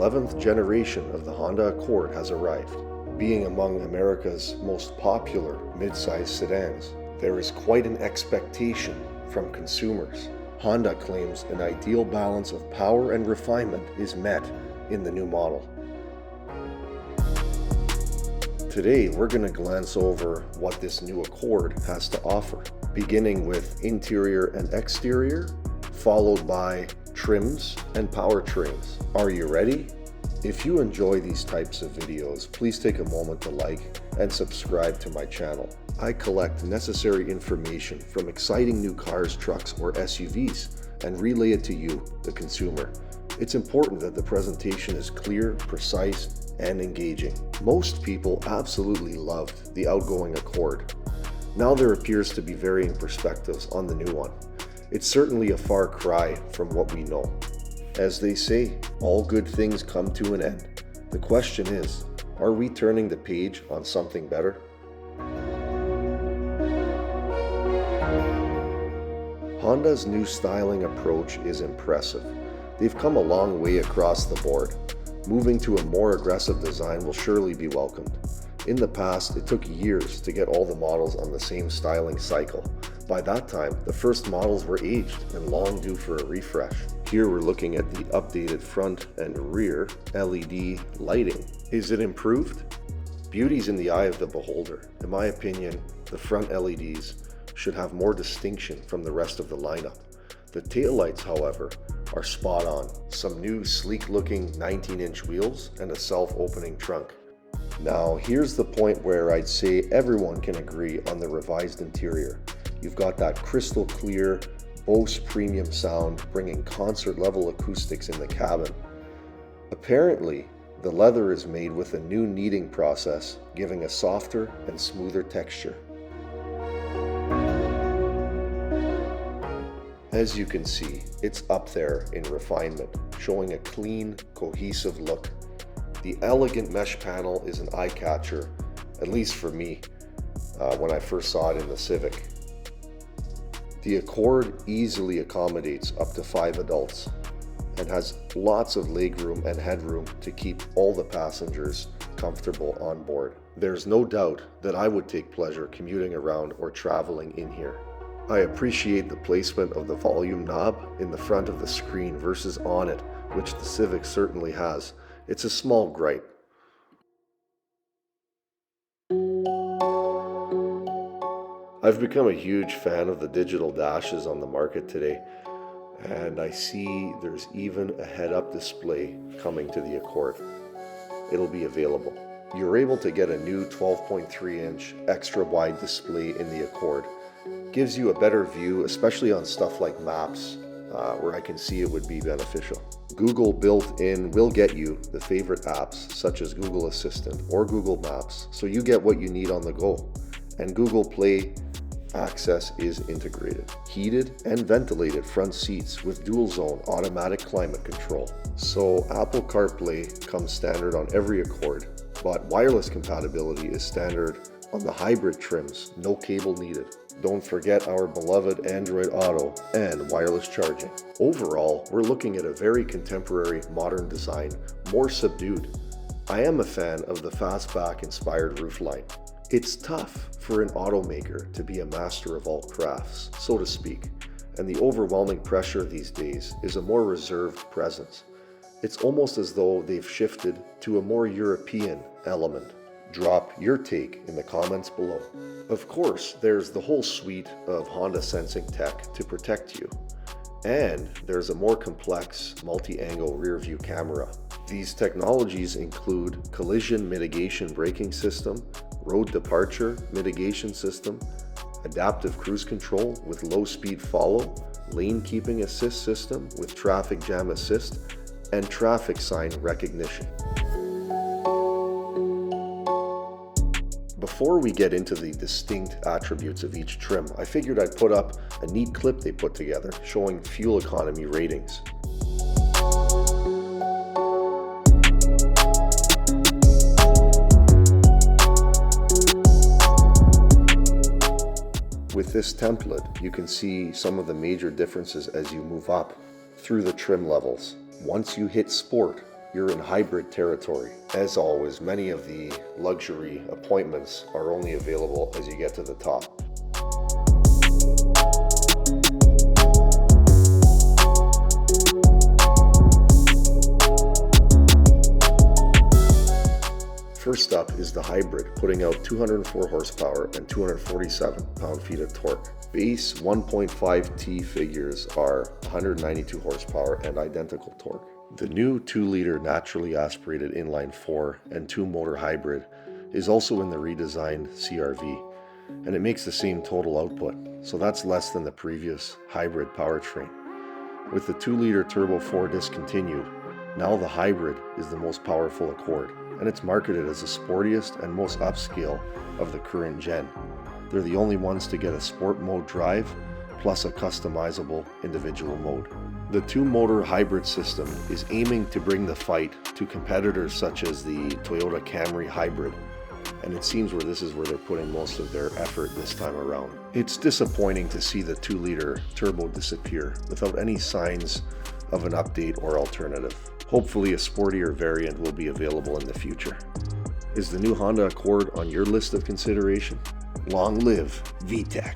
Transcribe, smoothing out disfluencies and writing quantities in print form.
11th generation of the Honda Accord has arrived. Being among America's most popular midsize sedans, there is quite an expectation from consumers. Honda claims an ideal balance of power and refinement is met in the new model. Today, we're going to glance over what this new Accord has to offer, beginning with interior and exterior, followed by trims and powertrains. Are you ready? If you enjoy these types of videos, please take a moment to like and subscribe to my channel. I collect necessary information from exciting new cars, trucks, or SUVs and relay it to you, the consumer. It's important that the presentation is clear, precise, and engaging. Most people absolutely loved the outgoing Accord. Now there appears to be varying perspectives on the new one. It's certainly a far cry from what we know. As they say, all good things come to an end. The question is, are we turning the page on something better? Honda's new styling approach is impressive. They've come a long way across the board. Moving to a more aggressive design will surely be welcomed. In the past, it took years to get all the models on the same styling cycle. By that time, the first models were aged and long due for a refresh. Here we're looking at the updated front and rear LED lighting. Is it improved? Beauty's in the eye of the beholder. In my opinion, the front LEDs should have more distinction from the rest of the lineup. The taillights, however, are spot on. Some new sleek-looking 19-inch wheels and a self-opening trunk. Now, here's the point where I'd say everyone can agree on the revised interior. You've got that crystal clear Bose premium sound, bringing concert-level acoustics in the cabin. Apparently, the leather is made with a new kneading process, giving a softer and smoother texture. As you can see, it's up there in refinement, showing a clean, cohesive look. The elegant mesh panel is an eye-catcher, at least for me, when I first saw it in the Civic. The Accord easily accommodates up to 5 adults and has lots of legroom and headroom to keep all the passengers comfortable on board. There's no doubt that I would take pleasure commuting around or traveling in here. I appreciate the placement of the volume knob in the front of the screen versus on it, which the Civic certainly has. It's a small gripe. I've become a huge fan of the digital dashes on the market today, and I see there's even a head-up display coming to the Accord. It'll be available. You're able to get a new 12.3-inch extra-wide display in the Accord. Gives you a better view, especially on stuff like maps, where I can see it would be beneficial. Google built-in will get you the favorite apps such as Google Assistant or Google Maps, so you get what you need on the go. And Google Play access is integrated. Heated and ventilated front seats with dual-zone automatic climate control. So Apple CarPlay comes standard on every Accord, but wireless compatibility is standard on the hybrid trims, no cable needed. Don't forget our beloved Android Auto and wireless charging. Overall, we're looking at a very contemporary, modern design, more subdued. I am a fan of the fastback-inspired roofline. It's tough for an automaker to be a master of all crafts, so to speak, and the overwhelming pressure these days is a more reserved presence. It's almost as though they've shifted to a more European element. Drop your take in the comments below. Of course, there's the whole suite of Honda sensing tech to protect you. And there's a more complex multi-angle rear view camera. These technologies include collision mitigation braking system, road departure mitigation system, adaptive cruise control with low speed follow, lane keeping assist system with traffic jam assist, and traffic sign recognition. Before we get into the distinct attributes of each trim, I figured I'd put up a neat clip they put together showing fuel economy ratings. With this template, you can see some of the major differences as you move up through the trim levels. Once you hit Sport, you're in hybrid territory. As always, many of the luxury appointments are only available as you get to the top. First up is the hybrid, putting out 204 horsepower and 247 pound-feet of torque. Base 1.5T figures are 192 horsepower and identical torque. The new 2-liter naturally aspirated inline-4 and 2-motor hybrid is also in the redesigned CRV, and it makes the same total output, so that's less than the previous hybrid powertrain. With the 2-liter Turbo 4 discontinued, now the hybrid is the most powerful Accord, and it's marketed as the sportiest and most upscale of the current gen. They're the only ones to get a sport mode drive, plus a customizable individual mode. The 2-motor hybrid system is aiming to bring the fight to competitors such as the Toyota Camry hybrid, and it seems this is where they're putting most of their effort this time around. It's disappointing to see the 2-liter turbo disappear without any signs of an update or alternative. Hopefully a sportier variant will be available in the future. Is the new Honda Accord on your list of consideration? Long live VTEC!